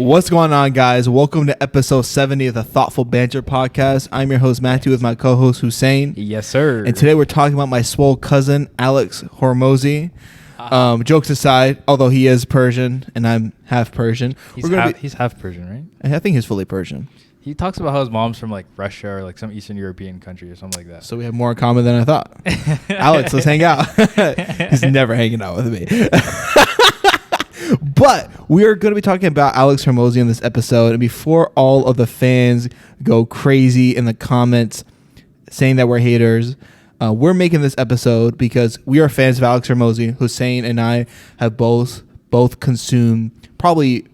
What's going on, guys? Welcome to episode 70 of the Thoughtful Banter podcast. I'm your host, Matthew, with my co-host, Hussein. Yes, sir. And today we're talking about my swole cousin, Alex Hormozie. Jokes aside, although he is Persian and I'm half Persian. He's half Persian, right? I think he's fully Persian. He talks about how his mom's from like Russia or like some Eastern European country or something like that. So we have more in common than I thought. Alex, let's hang out. He's never hanging out with me. But we are going to be talking about Alex Hormozie in this episode. And before all of the fans go crazy in the comments saying that we're haters, we're making this episode because we are fans of Alex Hormozie. Hussein and I have both consumed probably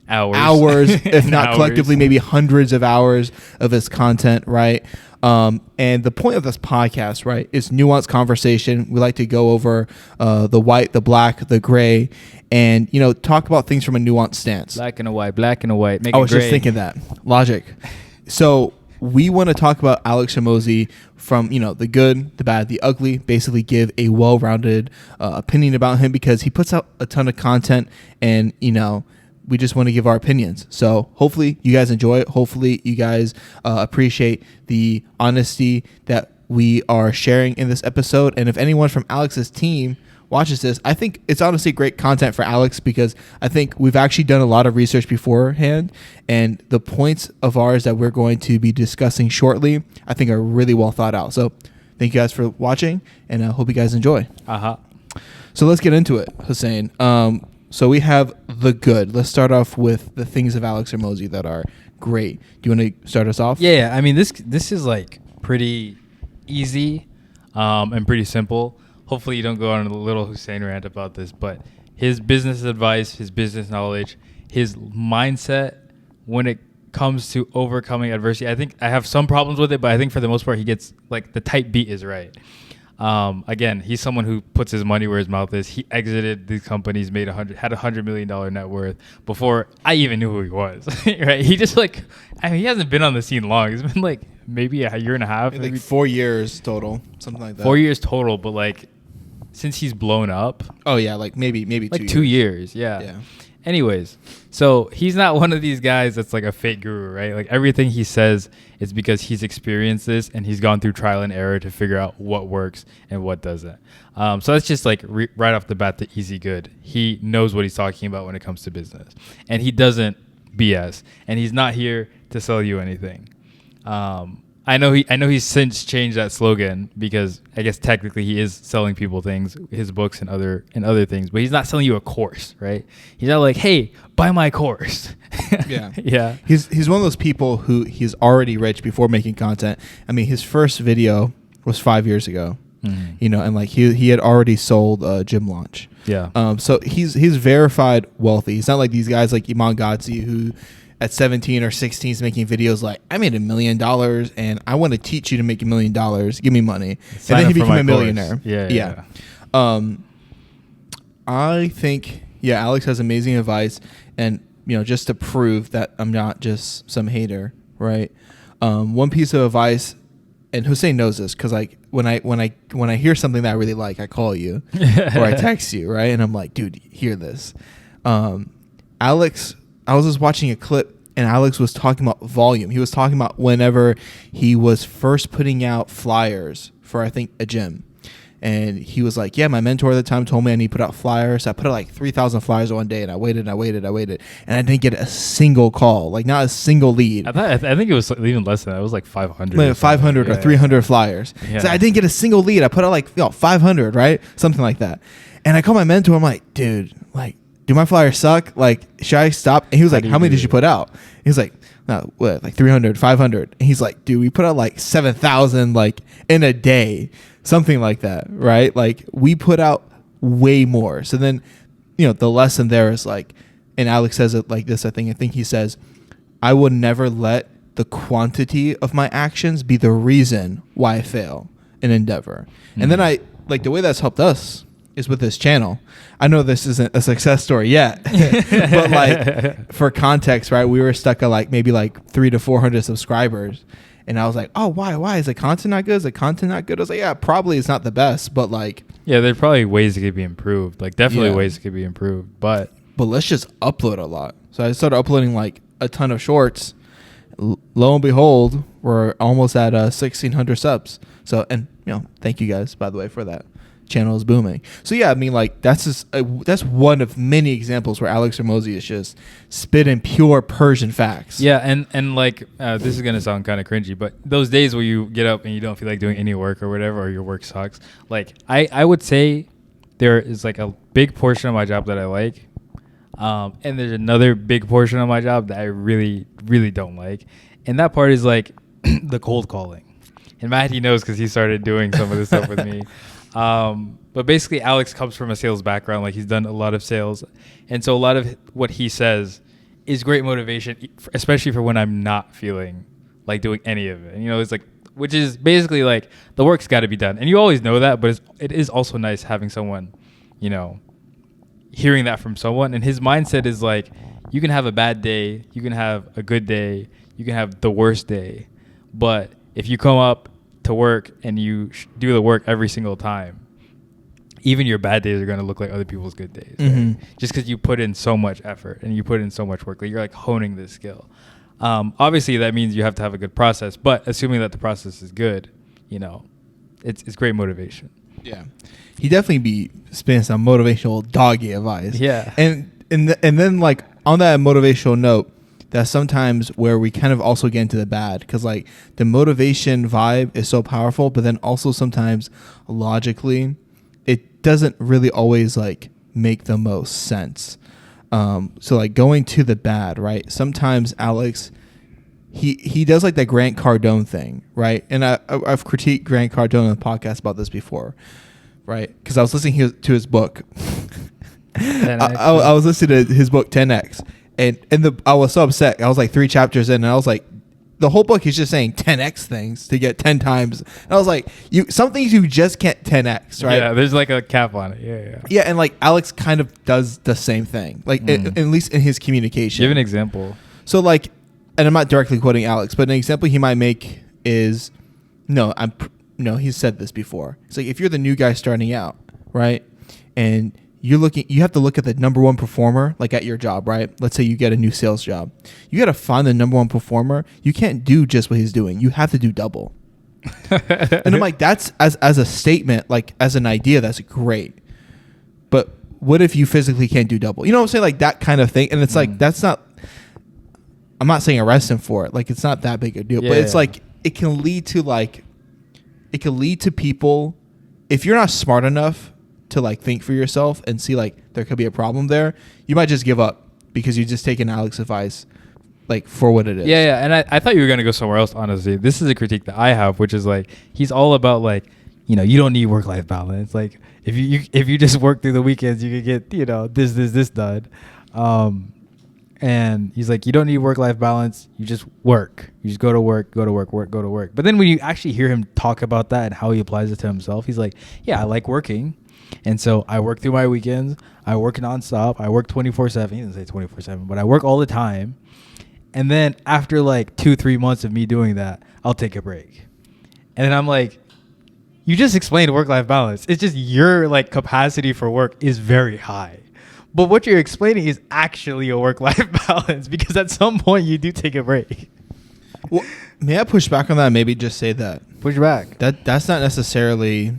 hours if not collectively, maybe hundreds of hours of his content, right? And the point of this podcast, right, is nuanced conversation. We like to go over the white, the black, the gray, and, you know, talk about things from a nuanced stance. Black and a white, make it gray. I was just thinking that. Logic. So we want to talk about Alex Hormozie from, you know, the good, the bad, the ugly, basically give a well-rounded opinion about him because he puts out a ton of content and, you know, we just want to give our opinions. So hopefully you guys enjoy it. Hopefully you guys appreciate the honesty that we are sharing in this episode. And if anyone from Alex's team watches this, I think it's honestly great content for Alex because I think we've actually done a lot of research beforehand. And the points of ours that we're going to be discussing shortly, I think are really well thought out. So thank you guys for watching and I hope you guys enjoy. So let's get into it, Hussein. So we have the good. Let's start off with the things of Alex Hormozie that are great. Do you want to start us off? Yeah, I mean, this is like pretty easy and pretty simple. Hopefully you don't go on a little Hussein rant about this, but his business advice, his business knowledge, his mindset when it comes to overcoming adversity. I think I have some problems with it, but I think for the most part he gets like the type beat is right. Again, he's someone who puts his money where his mouth is. He exited these companies, had $100 million net worth before I even knew who he was. Right? He just he hasn't been on the scene long. It's been like maybe a year and a half, maybe 4 years total, something like that. 4 years total, but like since he's blown up. Oh yeah, like maybe like 2 years. Yeah. Anyways, so he's not one of these guys that's like a fake guru, right? Like everything he says is because he's experienced this and he's gone through trial and error to figure out what works and what doesn't. So that's just like right off the bat, the easy good. He knows what he's talking about when it comes to business and he doesn't BS and he's not here to sell you anything. I know he's since changed that slogan because I guess technically he is selling people things, his books and other things, but he's not selling you a course, right? He's not like, hey, buy my course. Yeah. Yeah. He's one of those people who he's already rich before making content. I mean, his first video was 5 years ago, you know, and like he had already sold a gym launch. Yeah. So he's verified wealthy. He's not like these guys like Iman Gadzhi who at 17 or 16 is making videos like, I made $1 million and I want to teach you to make $1 million. Give me money. Sign and then he became a course. millionaire. Yeah. I think, Alex has amazing advice. And, you know, just to prove that I'm not just some hater, right? One piece of advice, and Hussein knows this because like when I hear something that I really like, I call you or I text you, right? And I'm like, dude, hear this. Alex, I was just watching a clip and Alex was talking about volume. He was talking about whenever he was first putting out flyers for, I think, a gym. And he was like, yeah, my mentor at the time told me I need to put out flyers. So I put out like 3,000 flyers one day and I waited. And I didn't get a single call, like not a single lead. I think it was even less than that. It was like 500. 500 or 300 flyers. Yeah. So I didn't get a single lead. I put out like 500, right? Something like that. And I called my mentor. I'm like, dude, like, do my flyers suck? Like, should I stop? And he was like, how many did you put out? He was like, no, what, like 300, 500. And he's like, dude, we put out like 7,000 like in a day, something like that, right? Like we put out way more. So then, you know, the lesson there is like, and Alex says it like this, I think he says, I would never let the quantity of my actions be the reason why I fail in endeavor. Mm-hmm. And then I, like the way that's helped us is with this channel. I know this isn't a success story yet, but like for context, right? We were stuck at like maybe like 300 to 400 subscribers. And I was like, oh, why? Is the content not good? I was like, yeah, probably it's not the best, but like. Yeah, there's probably ways it could be improved. Like definitely ways it could be improved, but let's just upload a lot. So I started uploading like a ton of shorts. Lo and behold, we're almost at 1,600 subs. So, and thank you guys, by the way, for that. Channel is booming. So yeah, I mean, like that's just that's one of many examples where Alex Hormozie is just spitting pure Persian facts. Yeah, and like this is gonna sound kind of cringy, but those days where you get up and you don't feel like doing any work or whatever, or your work sucks, like I would say there is like a big portion of my job that I like, and there's another big portion of my job that I really don't like, and that part is like the cold calling. And Matt, he knows because he started doing some of this stuff with me. But basically Alex comes from a sales background. Like he's done a lot of sales. And so a lot of what he says is great motivation, especially for when I'm not feeling like doing any of it. It's like, which is basically like the work's got to be done. And you always know that, but it is also nice having someone, hearing that from someone. And his mindset is like, you can have a bad day. You can have a good day. You can have the worst day. But if you come up to work and you do the work every single time, even your bad days are going to look like other people's good days, right? Just because you put in so much effort and you put in so much work. Like you're like honing this skill. Obviously that means you have to have a good process, but assuming that the process is good, it's great motivation. Yeah, he definitely be spinning some motivational doggy advice. Yeah, and then like on that motivational note, that's sometimes where we kind of also get into the bad, because like the motivation vibe is so powerful, but then also sometimes logically it doesn't really always like make the most sense. So like going to the bad, right? Sometimes Alex, he does like that Grant Cardone thing, right? And I've critiqued Grant Cardone on the podcast about this before, right? Because I was listening to his book. I was listening to his book 10X. And I was so upset. I was like 3 chapters in, and I was like, the whole book is just saying 10x things to get 10 times. And I was like, some things you just can't 10x, right? Yeah, there's like a cap on it. Yeah. Yeah, and like Alex kind of does the same thing, like at least in his communication. Give an example. So like, and I'm not directly quoting Alex, but an example he might make is, he's said this before. It's like if you're the new guy starting out, right, and you have to look at the number one performer, like at your job, right? Let's say you get a new sales job. You got to find the number one performer. You can't do just what he's doing. You have to do double. And I'm like, that's as a statement, like as an idea, that's great. But what if you physically can't do double? You know what I'm saying? Like that kind of thing. And it's like, that's not, I'm not saying arrest him for it. Like it's not that big a deal, but it's like, it can lead to people, if you're not smart enough to like think for yourself and see like there could be a problem there, you might just give up because you just taken Alex's advice like for what it is. Yeah. And I thought you were going to go somewhere else, honestly. This is a critique that I have, which is like, he's all about like, you don't need work-life balance. Like if you just work through the weekends, you could get, this done. And he's like, you don't need work-life balance. You just work. You just go to work. But then when you actually hear him talk about that and how he applies it to himself, he's like, yeah, I like working. And so I work through my weekends. I work nonstop. I work 24/7. He didn't say 24/7, but I work all the time. And then after like 2-3 months of me doing that, I'll take a break. And then I'm like, you just explained work-life balance. It's just your like capacity for work is very high. But what you're explaining is actually a work-life balance, because at some point you do take a break. Well, may I push back on that? Maybe just say that. Push back. That's not necessarily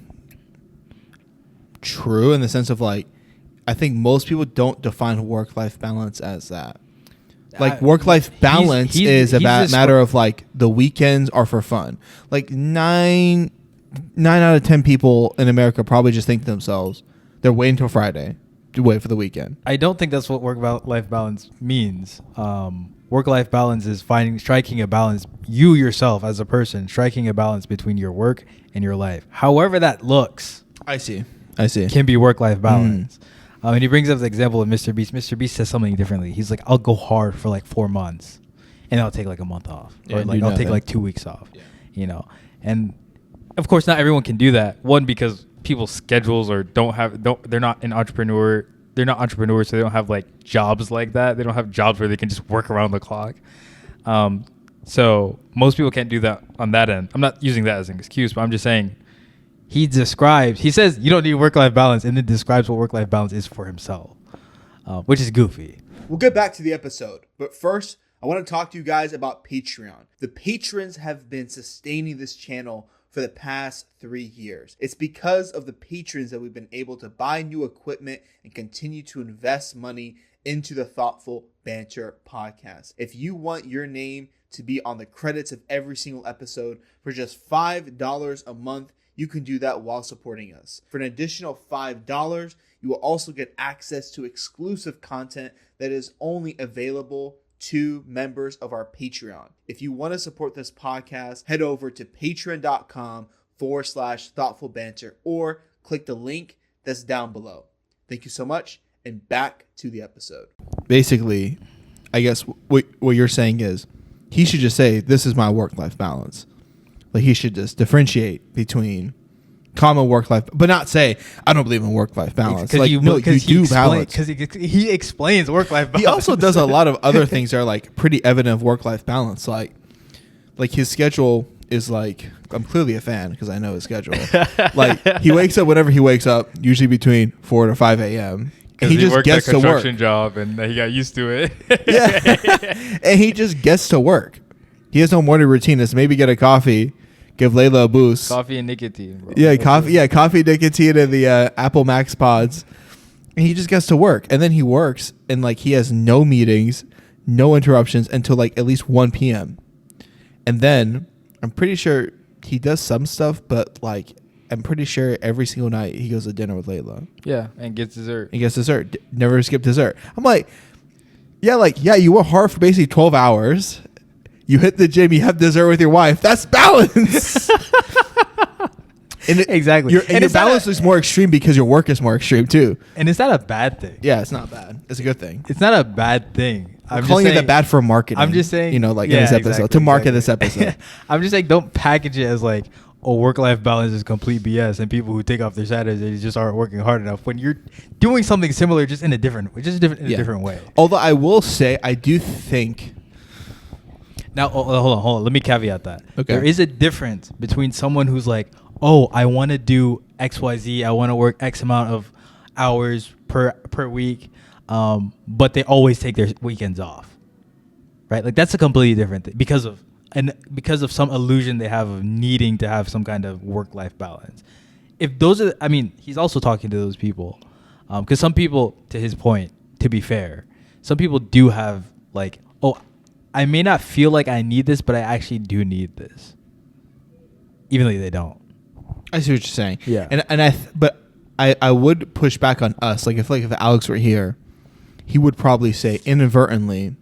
true in the sense of like, I think most people don't define work-life balance as that. Like work-life balance is a matter of like the weekends are for fun. Like 9 out of 10 people in America probably just think to themselves, they're waiting till Friday to wait for the weekend. I don't think that's what work-life balance means. Work-life balance is striking a balance, you yourself as a person, striking a balance between your work and your life. However that looks. I see. Can be work-life balance. And he brings up the example of Mr. Beast. Mr. Beast says something differently. He's like, I'll go hard for like 4 months and I'll take like a month off. Or like I'll take like 2 weeks off. Yeah. And of course not everyone can do that. One, because people's schedules or they're not entrepreneurs, so they don't have like jobs like that. They don't have jobs where they can just work around the clock. So most people can't do that on that end. I'm not using that as an excuse, but I'm just saying he says you don't need work-life balance and then describes what work-life balance is for himself, which is goofy. We'll get back to the episode, but first, I want to talk to you guys about Patreon. The patrons have been sustaining this channel for the past 3 years. It's because of the patrons that we've been able to buy new equipment and continue to invest money into the Thoughtful Banter podcast. If you want your name to be on the credits of every single episode for just $5 a month, you can do that while supporting us. For an additional $5, you will also get access to exclusive content that is only available to members of our Patreon. If you want to support this podcast, head over to patreon.com/thoughtful banter or click the link that's down below. Thank you so much, and back to the episode. Basically, I guess what you're saying is he should just say, this is my work-life balance. Like, he should just differentiate between common work-life, but not say, I don't believe in work-life balance. Like, you do balance. Because he explains work-life balance. He also does a lot of other things that are like pretty evident of work-life balance. Like his schedule is like, I'm clearly a fan because I know his schedule. Like, he wakes up whenever he wakes up, usually between 4 to 5 a.m. And he just gets to work. Construction job and he got used to it. Yeah. And he just gets to work. He has no morning routine. It's maybe get a coffee, give Layla a boost. Coffee and nicotine, bro. Yeah, coffee, nicotine, and the Apple Max pods. And he just gets to work. And then he works, and like he has no meetings, no interruptions until like at least 1 p.m. And then I'm pretty sure he does some stuff, but like I'm pretty sure every single night he goes to dinner with Layla. Yeah, and gets dessert. Never skip dessert. I'm like, yeah, you work hard for basically 12 hours. You hit the gym, you have dessert with your wife. That's balance. Exactly. Your balance is more extreme because your work is more extreme too. And is that a bad thing? Yeah, it's not bad. It's a good thing. It's not a bad thing. I'm calling it that bad for marketing. I'm just saying, in this episode, to market this episode. I'm just saying, don't package it as like, work-life balance is complete BS, and people who take off their Saturdays just aren't working hard enough. When you're doing something similar, just in a different way. Although I will say, I do think. Now, hold on. Let me caveat that. Okay. There is a difference between someone who's like, oh, I want to do XYZ. I want to work X amount of hours per week, but they always take their weekends off, right? Like, that's a completely different thing because of some illusion they have of needing to have some kind of work-life balance. If those are, he's also talking to those people, because some people, to his point, to be fair, some people do have like, oh, I may not feel like I need this, but I actually do need this, even though they don't. I see what you're saying. Yeah, but I would push back on us. Like, if Alex were here, he would probably say inadvertently,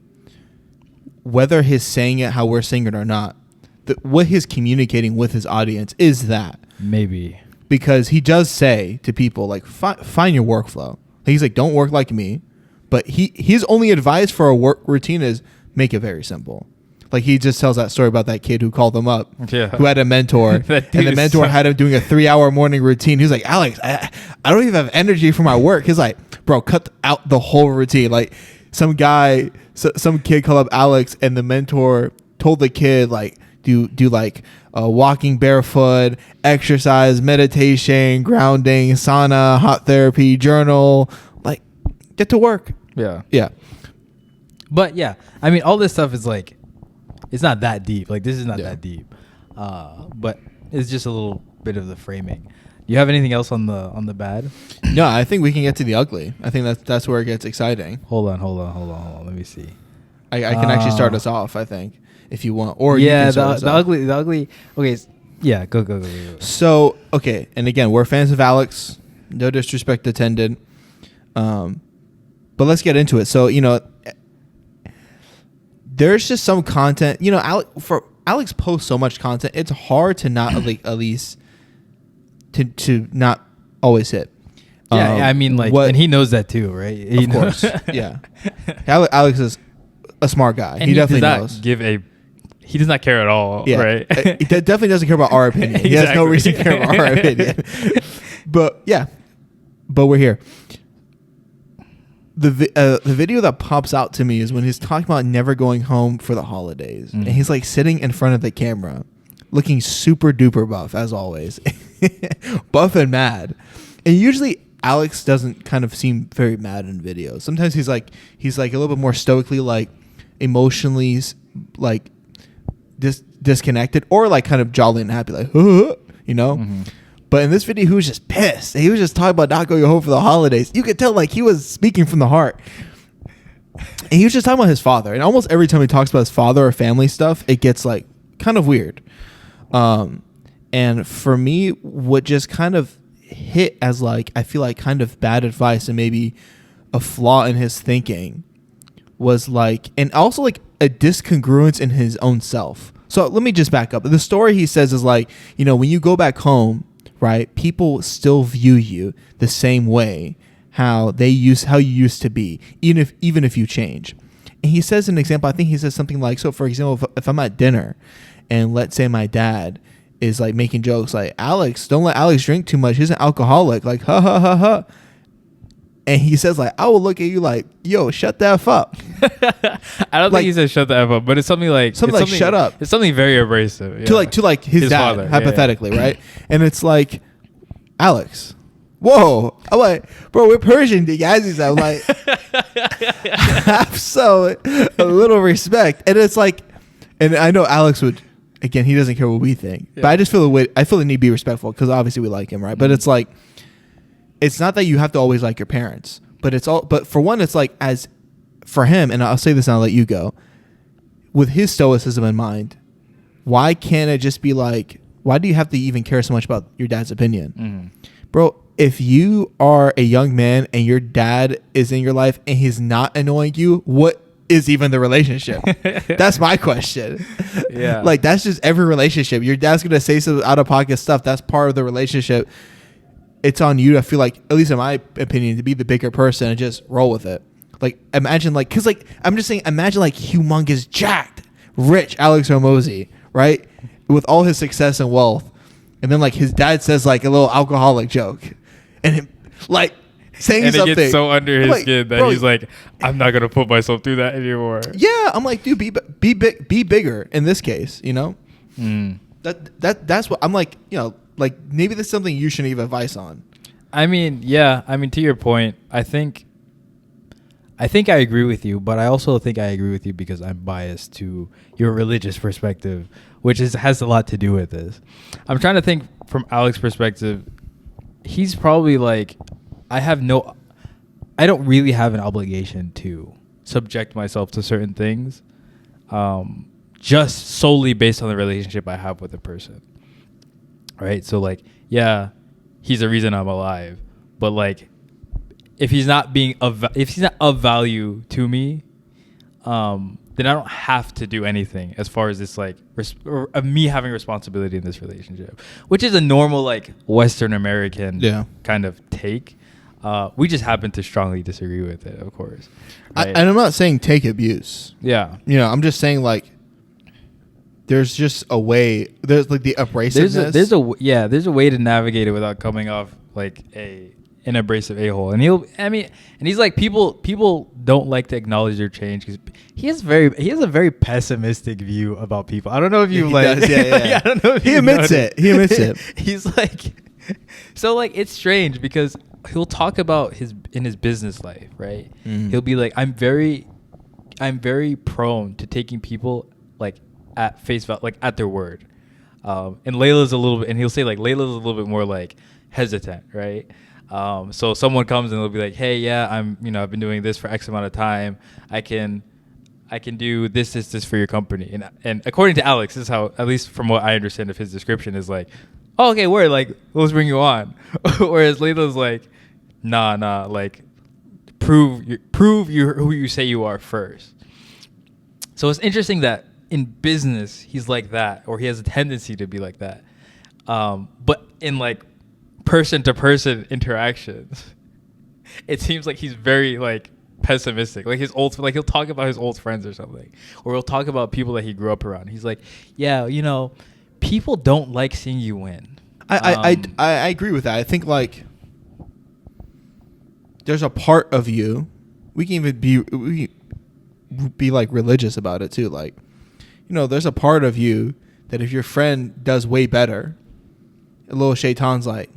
whether he's saying it how we're saying it or not, what he's communicating with his audience is that. Maybe. Because he does say to people, like, find your workflow. He's like, don't work like me. But his only advice for a work routine is make it very simple. Like, he just tells that story about that kid who called him up, who had a mentor, and the mentor had him doing a 3-hour morning routine. He was like, Alex, I don't even have energy for my work. He's like, bro, cut out the whole routine. Like, some kid called up Alex, and the mentor told the kid, like, do like walking barefoot, exercise, meditation, grounding, sauna, hot therapy, journal, like, get to work. Yeah. But yeah, all this stuff is like, it's not that deep. Like, this is not that deep. But it's just a little bit of the framing. Do you have anything else on the bad? No, I think we can get to the ugly. I think that's where it gets exciting. Hold on. Let me see. I can actually start us off, I think, if you want. Or yeah, you can the ugly. Okay, yeah, go. So, okay, and again, we're fans of Alex. No disrespect intended. But let's get into it. So, there's just some content. Alex posts so much content. It's hard to not at least to not always hit. Yeah, and he knows that too, right? Of course, yeah. Alex is a smart guy. And he definitely knows. He does not care at all, right? He definitely doesn't care about our opinion. Exactly. He has no reason to care about our opinion. But we're here. The video that pops out to me is when he's talking about never going home for the holidays, and he's like sitting in front of the camera, looking super duper buff as always, buff and mad. And usually Alex doesn't kind of seem very mad in videos. Sometimes he's like a little bit more stoically, like emotionally, like disconnected, or like kind of jolly and happy, like you know. Mm-hmm. But in this video, he was just pissed. He was just talking about not going home for the holidays. You could tell like he was speaking from the heart. And he was just talking about his father. And almost every time he talks about his father or family stuff, it gets like kind of weird. And for me, what just kind of hit as like, I feel like kind of bad advice and maybe a flaw in his thinking was like, and also like a discongruence in his own self. So let me just back up. The story he says is like, you know, when you go back home, right, people still view you the same way how you used to be, even if you change. And he says an example, I think he says something like, so for example, if I'm at dinner and let's say my dad is like making jokes like, Alex, don't let Alex drink too much, he's an alcoholic, like ha ha ha ha. And he says like, I will look at you like, yo, shut the F up. I don't think he said shut the F up, but it's something like shut up. It's something very abrasive. Yeah. To like his dad, father, hypothetically, right? And it's like, Alex, whoa. I'm like, bro, we're Persian, guys. I'm like, have so a little respect. And it's like, and I know Alex would, again, he doesn't care what we think, but I just feel the need to be respectful because obviously we like him, right? Mm-hmm. But it's like, it's not that you have to always like your parents, but for one, it's like, as for him, and I'll say this and I'll let you go, with his stoicism in mind, why can't it just be like, why do you have to even care so much about your dad's opinion? Mm-hmm. Bro, if you are a young man and your dad is in your life and he's not annoying you, what is even the relationship? That's my question. Yeah. Like, that's just every relationship. Your dad's going to say some out of pocket stuff. That's part of the relationship. It's on you to feel like, at least in my opinion, to be the bigger person and just roll with it. Like, imagine like, cause like, I'm just saying, imagine like humongous, jacked, rich Alex Hormozie, right? With all his success and wealth. And then like his dad says like a little alcoholic joke and him, like saying and something. And it gets so under his skin that he's like, I'm not going to put myself through that anymore. Yeah. I'm like, dude, be bigger in this case, you know? Mm. That's what I'm like, you know, like maybe that's something you shouldn't give advice on. I mean, yeah. I mean, to your point, I think I agree with you, but I also think I agree with you because I'm biased to your religious perspective, which has a lot to do with this. I'm trying to think from Alex's perspective. He's probably like, I don't really have an obligation to subject myself to certain things, just solely based on the relationship I have with a person. Right? So like, yeah, he's the reason I'm alive, but like, if he's not of value to me, then I don't have to do anything as far as this like me having responsibility in this relationship, which is a normal like Western American kind of take. We just happen to strongly disagree with it, of course. Right? And I'm not saying take abuse. Yeah, you know, I'm just saying like there's just a way. There's like the abrasiveness. There's a way to navigate it without coming off like an abrasive a-hole. And he's like, people don't like to acknowledge their change because he has a very pessimistic view about people. I don't know if you like, does, yeah. I don't know if he admits it. He admits it. He's like, so like, it's strange because he'll talk about in his business life, right? Mm. He'll be like, I'm very prone to taking people like at face value, like at their word. And Layla's a little bit, and he'll say like, Layla's a little bit more like hesitant, right? So someone comes and they'll be like, hey, yeah, I've been doing this for X amount of time. I can do this for your company. And according to Alex, this is how, at least from what I understand of his description, is like, oh, okay, word, like, let's bring you on. Whereas Layla's like, nah, like, prove who you say you are first. So it's interesting that in business, he's like that, or he has a tendency to be like that. But in like person-to-person interactions, it seems like he's very like pessimistic. Like he'll talk about his old friends or something, or he'll talk about people that he grew up around. He's like, yeah, people don't like seeing you win. I agree with that. I think like there's a part of you, we can even be like religious about it too. Like, there's a part of you that if your friend does way better, a little shaitan's like,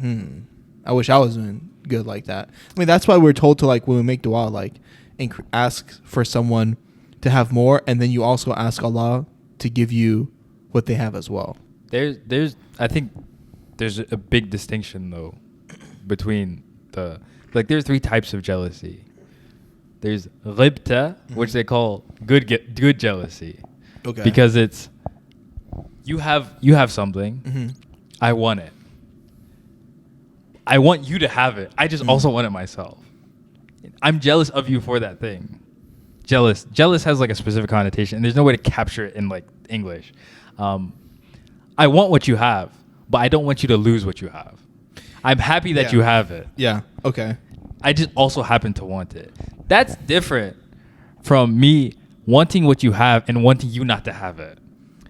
I wish I was doing good like that. I mean, that's why we're told to, like, when we make dua, like, ask for someone to have more, and then you also ask Allah to give you what they have as well. I think there's a big distinction though between there's 3 types of jealousy. There's ghibta, which they call good jealousy. Okay. Because it's you have something, I want it. I want you to have it. I just also want it myself. I'm jealous of you for that thing. Jealous has like a specific connotation, and there's no way to capture it in like English. I want what you have, but I don't want you to lose what you have. I'm happy that you have it. Yeah. Okay. I just also happen to want it. That's different from me wanting what you have and wanting you not to have it.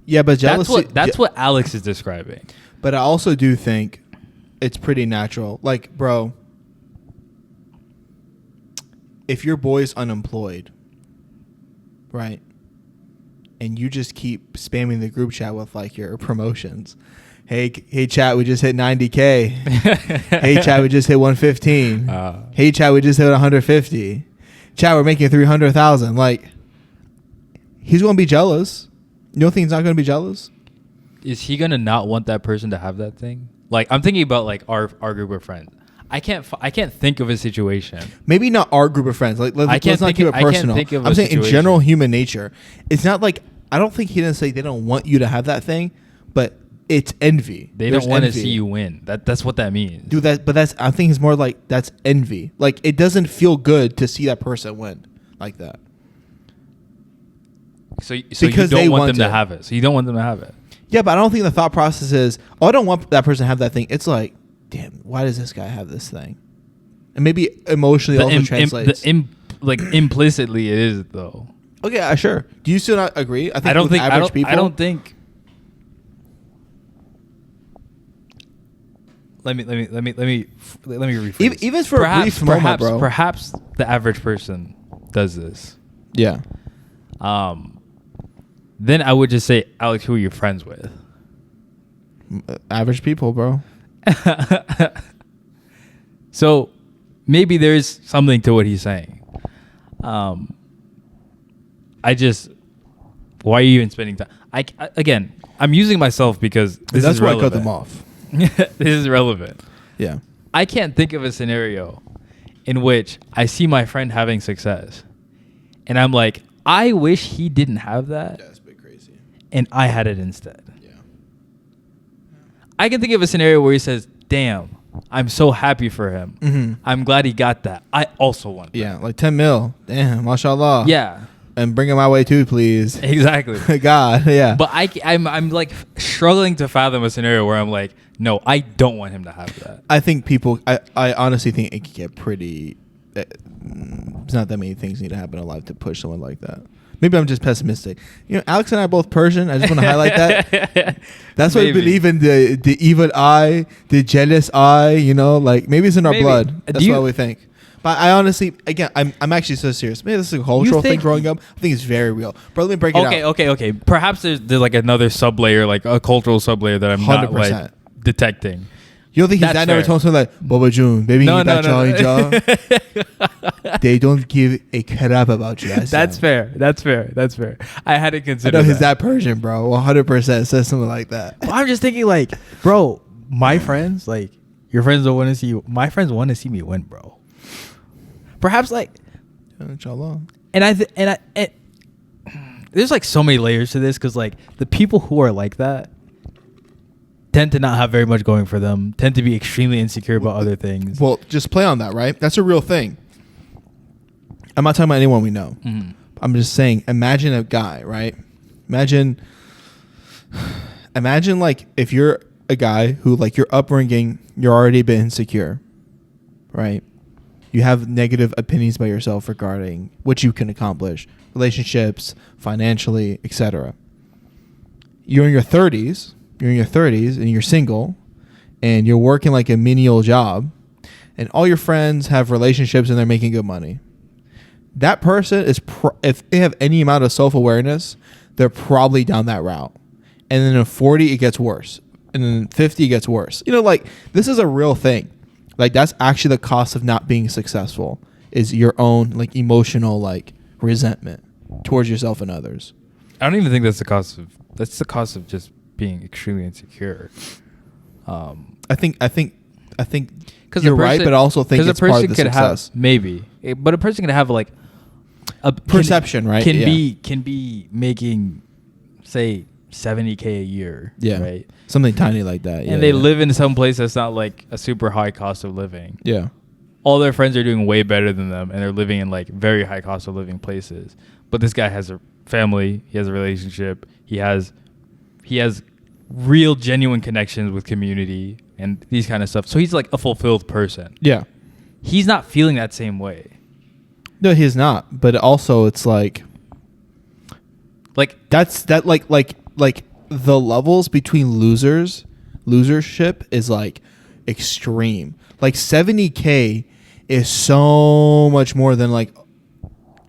Yeah, but jealousy. That's what Alex is describing. But I also do think it's pretty natural. Like, bro, if your boy's unemployed, right, and you just keep spamming the group chat with like your promotions. Hey chat, we just hit 90K. Hey chat, we just hit 115. Hey chat, we just hit 150. Chat, we're making 300,000. Like, he's going to be jealous. You don't think he's not going to be jealous? Is he going to not want that person to have that thing? Like, I'm thinking about like our group of friends. I can't think of a situation. Maybe not our group of friends. Like, let's not keep it personal. I'm saying in general human nature. It's not like, I don't think he didn't say they don't want you to have that thing, but it's envy. They don't want to see you win. That's what that means. Dude, I think it's more like that's envy. Like, it doesn't feel good to see that person win like that. So you don't want them to have it. So you don't want them to have it. Yeah, but I don't think the thought process is, I don't want that person to have that thing. It's like, damn, why does this guy have this thing? And maybe emotionally also translates. Implicitly it is though. Okay, sure. Do you still not agree? I don't think average people. I don't think. Let me rephrase. Even for a brief moment, bro. Perhaps the average person does this. Yeah. Then I would just say, Alex, who are you friends with? Average people, bro. So maybe there's something to what he's saying. Why are you even spending time? I'm using myself because that's why I cut them off. This is relevant. Yeah. I can't think of a scenario in which I see my friend having success and I'm like, I wish he didn't have that. Yeah, that's a bit crazy. And I had it instead. Yeah. I can think of a scenario where he says, damn, I'm so happy for him. Mm-hmm. I'm glad he got that. I also want that. Yeah, like 10 mil. Damn, mashallah. Yeah. And bring it my way too, please. Exactly. God, yeah. But I'm like struggling to fathom a scenario where I'm like, no, I don't want him to have that. I think I honestly think it can get pretty. There's not that many things need to happen in life to push someone like that. Maybe I'm just pessimistic. You know, Alex and I are both Persian. I just want to highlight that. That's why we believe in the evil eye, the jealous eye. You know, like maybe it's in our blood. That's why we think. But I honestly, again, I'm actually so serious. Maybe this is a cultural thing growing up. I think it's very real. But let me break it out. Okay. Perhaps there's like another sublayer, like a cultural sublayer that I'm 100%. Not like detecting. You don't think his dad never told him like, Baba June, baby, no. They don't give a crap about you. That's fair. I had to consider. I know his dad Persian, bro. 100% says something like that. But I'm just thinking, like, bro, my friends, like, your friends don't want to see you. My friends want to see me win, bro. Perhaps, like, inshallah. And there's like so many layers to this because like the people who are like that tend to not have very much going for them, tend to be extremely insecure about other things. Well, just play on that, right? That's a real thing. I'm not talking about anyone we know. Mm-hmm. I'm just saying, imagine a guy, right? Imagine like if you're a guy who like your upbringing, you're already a bit insecure, right? You have negative opinions about yourself regarding what you can accomplish, relationships, financially, etc. You're in your 30s and you're single and you're working like a menial job and all your friends have relationships and they're making good money. That person is, if they have any amount of self-awareness, they're probably down that route. And then at 40, it gets worse. And then 50, it gets worse. You know, like, this is a real thing. Like that's actually the cost of not being successful, is your own like emotional like resentment towards yourself and others. I don't even think that's the cost of. That's the cost of just being extremely insecure. I think Because you're right, but I also think it's part of the success. But a person can have like a perception, right? Can be making, say, $70K a year. Yeah, right. Something tiny like that. Yeah, and they live in some place that's not like a super high cost of living. Yeah. All their friends are doing way better than them, and they're living in like very high cost of living places. But this guy has a family. He has a relationship. He has real, genuine connections with community and these kind of stuff. So he's like a fulfilled person. Yeah. He's not feeling that same way. No, he's not. But also, it's like that's that like the levels between losership is like extreme. Like 70K is so much more than like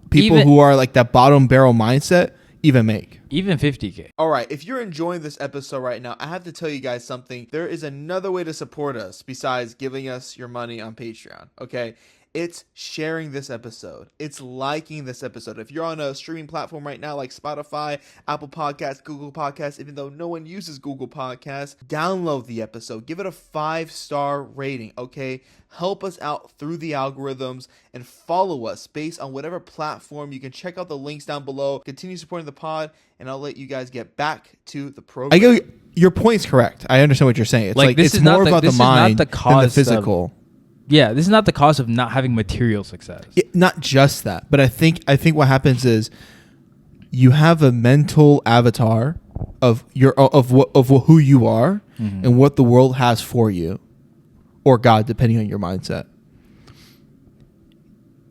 people who are like that bottom barrel mindset even make. Even 50K. All right, if you're enjoying this episode right now, I have to tell you guys something. There is another way to support us besides giving us your money on Patreon, okay? It's sharing this episode. It's liking this episode. If you're on a streaming platform right now like Spotify, Apple Podcasts, Google Podcasts, even though no one uses Google Podcasts, download the episode. Give it a 5-star rating, okay? Help us out through the algorithms and follow us based on whatever platform. You can check out the links down below. Continue supporting the pod, and I'll let you guys get back to the program. Your point's correct. I understand what you're saying. It's like this it's more about the mind than the physical. Yeah, this is not the cost of not having material success. Not just that, but I think what happens is you have a mental avatar of who you are and what the world has for you, or God, depending on your mindset.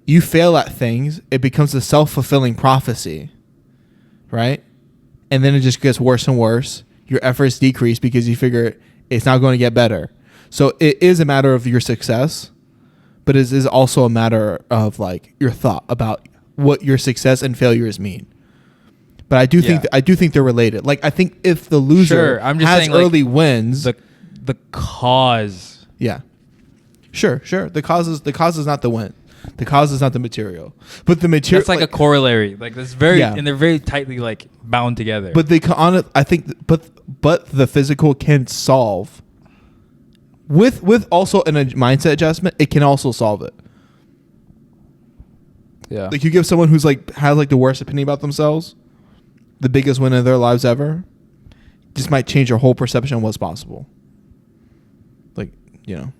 You fail at things, it becomes a self-fulfilling prophecy, right? And then it just gets worse and worse. Your efforts decrease because you figure it's not going to get better. So it is a matter of your success, but it is also a matter of like your thought about what your success and failures mean. But I do think they're related. Like I think if the loser has early wins, the cause. Yeah. Sure. The cause is not the win. The cause is not the material. But the material, that's like a corollary. Like that's very and they're very tightly like bound together. But I think but the physical can solve with also a mindset adjustment, it can also solve it. Yeah. Like you give someone who's like has like the worst opinion about themselves, the biggest win of their lives ever, just might change your whole perception of what's possible. Like, you know.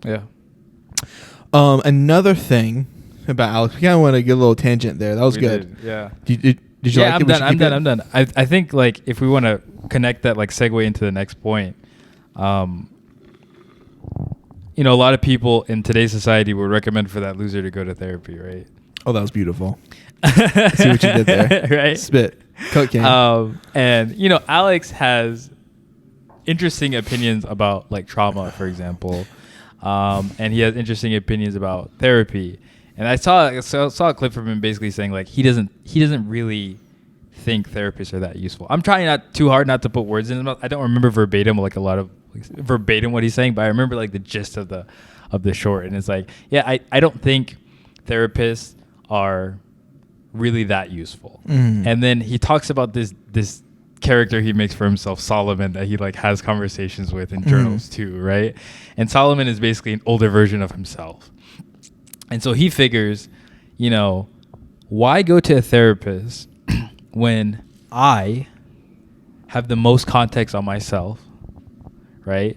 Yeah. Another thing about Alex, we kind of want to get a little tangent there. That was good. Yeah. Did you like it? I'm done. I think like if we want to connect that like segue into the next point, you know, a lot of people in today's society would recommend for that loser to go to therapy, right? Oh, that was beautiful. See what you did there. Right? Spit. Cocaine. And, you know, Alex has interesting opinions about, like, trauma, for example. And he has interesting opinions about therapy. And I saw a clip from him basically saying, like, he doesn't really think therapists are that useful. I'm trying not too hard not to put words in his mouth. I don't remember verbatim, like, a lot of verbatim what he's saying, but I remember like the gist of the short, and it's like, yeah, I don't think therapists are really that useful. And then he talks about this character he makes for himself, Solomon, that he like has conversations with in journals too, right? And Solomon is basically an older version of himself, and so he figures, you know, why go to a therapist when I have the most context on myself, right?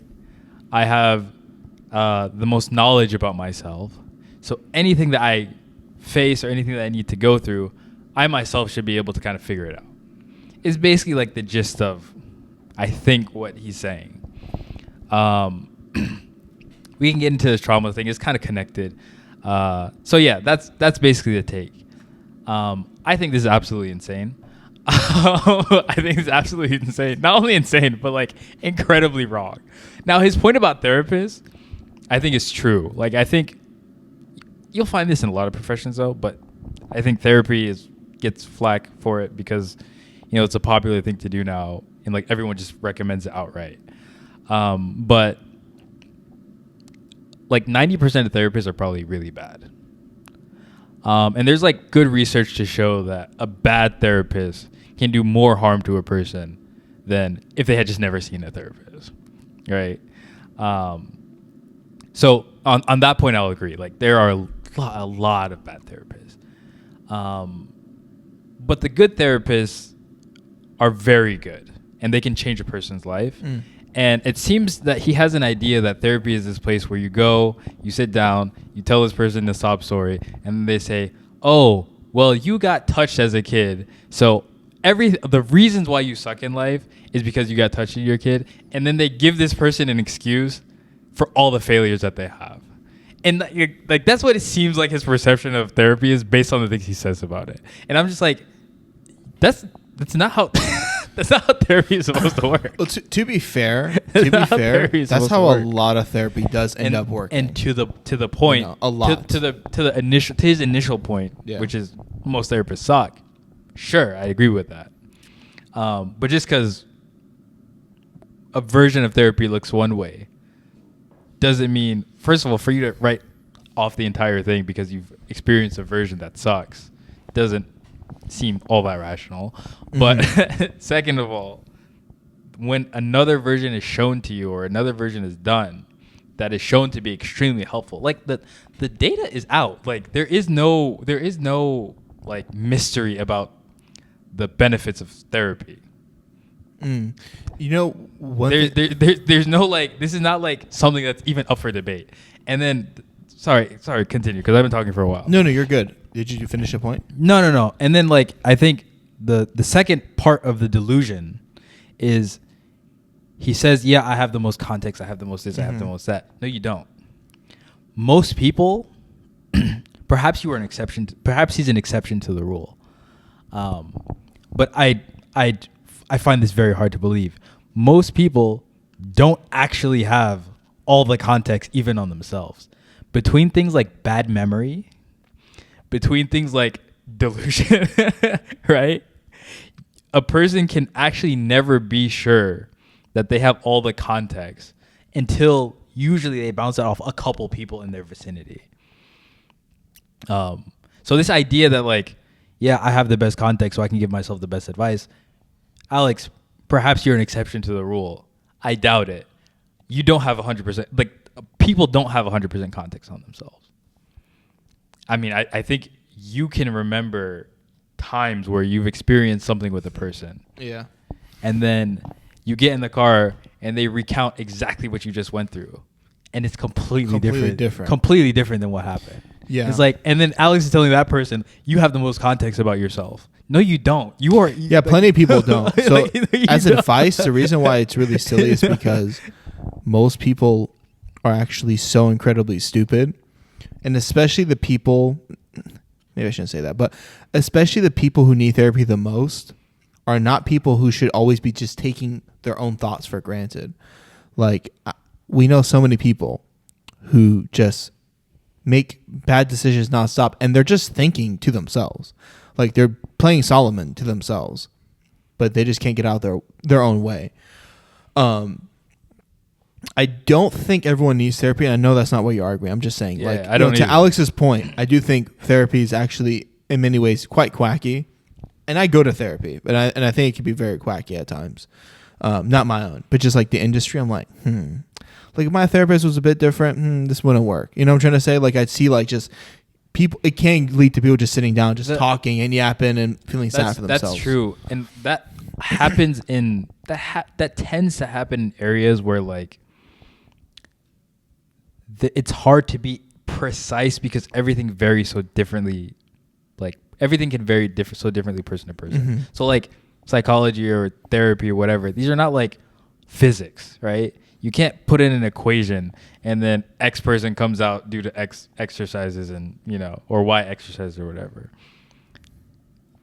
I have the most knowledge about myself. So anything that I face or anything that I need to go through, I myself should be able to kind of figure it out. It's basically like the gist of, I think, what he's saying. We can get into this trauma thing. It's kind of connected. So yeah, that's basically the take. I think this is absolutely insane. I think it's absolutely insane. Not only insane, but like incredibly wrong. Now, his point about therapists, I think is true. Like, I think you'll find this in a lot of professions though, but I think therapy gets flack for it because, you know, it's a popular thing to do now, and like everyone just recommends it outright. But like 90% of therapists are probably really bad. And there's like good research to show that a bad therapist can do more harm to a person than if they had just never seen a therapist, right? So on that point, I'll agree. Like there are a lot of bad therapists, but the good therapists are very good, and they can change a person's life. And it seems that he has an idea that therapy is this place where you go, you sit down, you tell this person a sob story, and they say, "Oh, well, you got touched as a kid, so the reasons why you suck in life is because you got touched as your kid," and then they give this person an excuse for all the failures that they have. And like that's what it seems like his perception of therapy is based on the things he says about it. And I'm just like, that's not how that's not how therapy is supposed to work. Well, to be fair, that's how a lot of therapy does end up working. And to the point, a lot to his initial point, which is most therapists suck. Sure, I agree with that. But just because a version of therapy looks one way doesn't mean, first of all, for you to write off the entire thing because you've experienced a version that sucks doesn't seem all that rational. But second of all, when another version is shown to you or another version is done that is shown to be extremely helpful, like the data is out. Like there is no like mystery about the benefits of therapy. You know, there's no like, this is not like something that's even up for debate. And then, sorry, continue, because I've been talking for a while. No, you're good. Did you finish a point? No. And then like, I think the second part of the delusion is he says, yeah, I have the most context, I have the most this, I have the most that. No, you don't. Most people, perhaps you are an exception. Perhaps he's an exception to the rule. But I find this very hard to believe. Most people don't actually have all the context even on themselves. Between things like bad memory, between things like delusion, right? A person can actually never be sure that they have all the context until usually they bounce it off a couple people in their vicinity. So this idea that like, yeah, I have the best context so I can give myself the best advice. Alex, perhaps you're an exception to the rule. I doubt it. You don't have 100%. Like, people don't have 100% context on themselves. I mean, I think you can remember times where you've experienced something with a person. Yeah. And then you get in the car and they recount exactly what you just went through. And it's completely different. Completely different than what happened. Yeah. It's like, and then Alex is telling that person, you have the most context about yourself. No, you don't. Plenty of people don't. So as advice, the reason why it's really silly is because most people are actually so incredibly stupid. And especially the people, maybe I shouldn't say that, but especially the people who need therapy the most are not people who should always be just taking their own thoughts for granted. Like, we know so many people who just make bad decisions nonstop, and they're just thinking to themselves. Like, they're playing Solomon to themselves, but they just can't get out their own way. I don't think everyone needs therapy, and I know that's not what you're arguing. I'm just saying, to Alex's point, I do think therapy is actually, in many ways, quite quacky. And I go to therapy, and I think it can be very quacky at times. Not my own, but just like the industry, I'm like, Like, if my therapist was a bit different, this wouldn't work. You know what I'm trying to say? Like, I'd see, like, just people, it can lead to people just sitting down, just talking and yapping and feeling sad for themselves. That's true. And that happens that tends to happen in areas where, like, it's hard to be precise because everything varies so differently. Like, everything can vary so differently person to person. Mm-hmm. So, like, psychology or therapy or whatever, these are not like physics, right? You can't put in an equation and then X person comes out due to X exercises and, or Y exercises or whatever.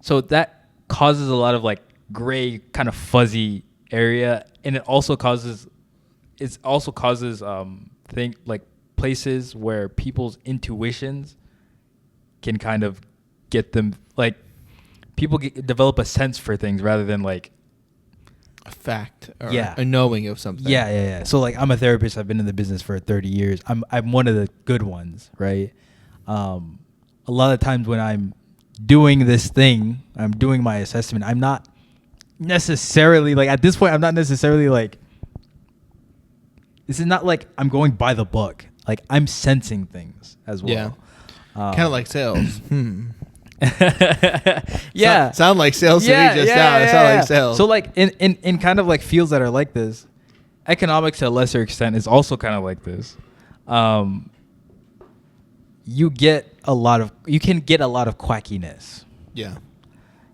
So that causes a lot of like gray kind of fuzzy area. And it also causes places where people's intuitions can kind of get them, like, people develop a sense for things rather than like a fact or Yeah. a knowing of something. Yeah. So like I'm a therapist. I've been in the business for 30 years. I'm one of the good ones, right? A lot of times when I'm doing this thing, I'm doing my assessment. I'm not necessarily like at this point. I'm not necessarily like. This is not like I'm going by the book. Like I'm sensing things as well. Yeah. Kind of like sales. Yeah. Sound like sales to me just now. It sound like sales. So like in kind of like fields that are like this, economics to a lesser extent is also kind of like this. You can get a lot of quackiness. Yeah.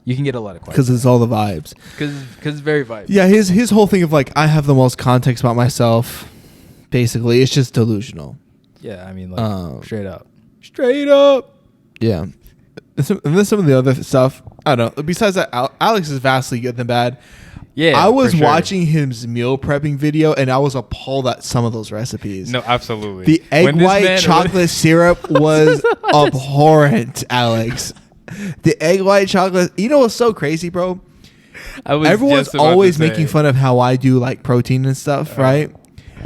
You can get a lot of quackiness. Because it's all the vibes. Because it's very vibes. Yeah, his whole thing of like, I have the most context about myself, basically, it's just delusional. Yeah, I mean, like, straight up. Yeah. And then some of the other stuff, I don't know. Besides that, Alex is vastly good than bad. Yeah, I was watching his meal prepping video, and I was appalled at some of those recipes. No, absolutely. The egg white chocolate syrup was abhorrent, Alex. The egg white chocolate. You know what's so crazy, bro? Everyone's always making fun of how I do like protein and stuff, right?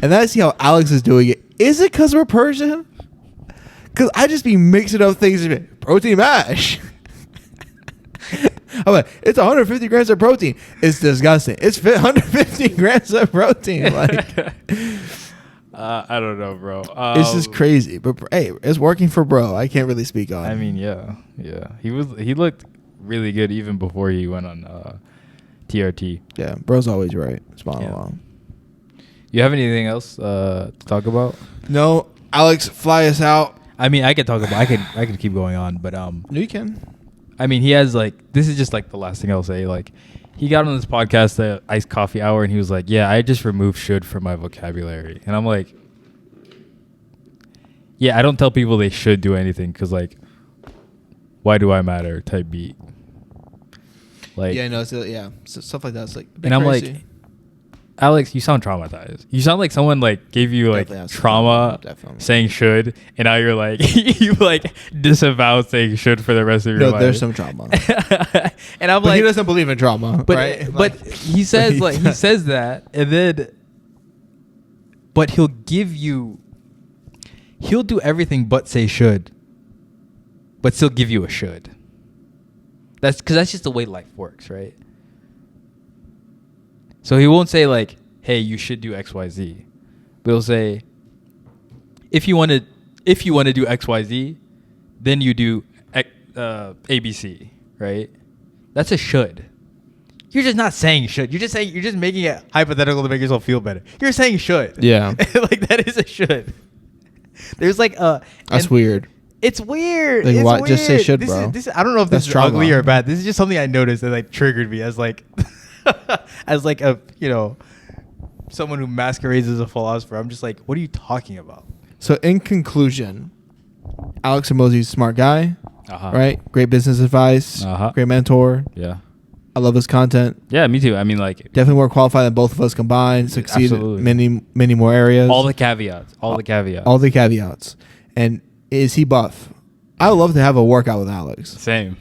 And then I see how Alex is doing it. Is it because we're Persian? Because I just be mixing up things. Protein mash. I'm like, it's 150 grams of protein. It's disgusting. It's 150 grams of protein. Like, I don't know, bro. It's just crazy. But hey, it's working for bro. I can't really speak on. I mean, yeah. He looked really good even before he went on TRT. Yeah, bro's always right. Spot along. You have anything else to talk about? No, Alex, fly us out. I mean, I could talk about. I could keep going on, but No, you can. I mean, he has like, this is just like the last thing I'll say. Like, he got on this podcast, the Iced Coffee Hour, and he was like, yeah, I just removed should from my vocabulary. And I'm like, yeah, I don't tell people they should do anything because, like, why do I matter type beat. Like, yeah, no, so, yeah, so stuff like that. It's like, and I'm crazy. like, Alex, you sound traumatized. You sound like someone like gave you like trauma saying should, and now you're like you like disavow saying should for the rest of your life. No, there's some trauma. And I'm but like, he doesn't believe in trauma, right? But he says like he says that, and then, but he'll do everything but say should, but still give you a should. That's because that's just the way life works, right? So he won't say like, "Hey, you should do X, Y, Z," but he'll say, "If you want to do X, Y, Z, then you do A, B, C." Right? That's a should. You're just not saying should. You're just making it hypothetical to make yourself feel better. You're saying should. Yeah. Like that is a should. There's like that's weird. It's weird. Like, it's why, weird. just say should, bro. This is, I don't know if this is ugly or bad. This is just something I noticed that like triggered me as like as like a, you know, someone who masquerades as a philosopher. I'm just like, what are you talking about? So in conclusion, Alex Hormozie's a smart guy, right? Great business advice, great mentor. Yeah. I love his content. Yeah, me too. I mean, like, definitely more qualified than both of us combined. Succeed in many more areas. All the caveats. All the caveats. And is he buff? I would love to have a workout with Alex. Same.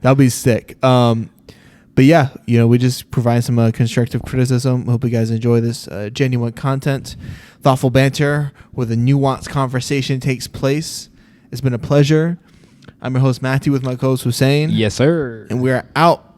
That'd be sick. But yeah, you know, we just provide some constructive criticism. Hope you guys enjoy this genuine content, thoughtful banter where the nuanced conversation takes place. It's been a pleasure. I'm your host, Matthew, with my co-host, Hussein. Yes, sir. And we're out.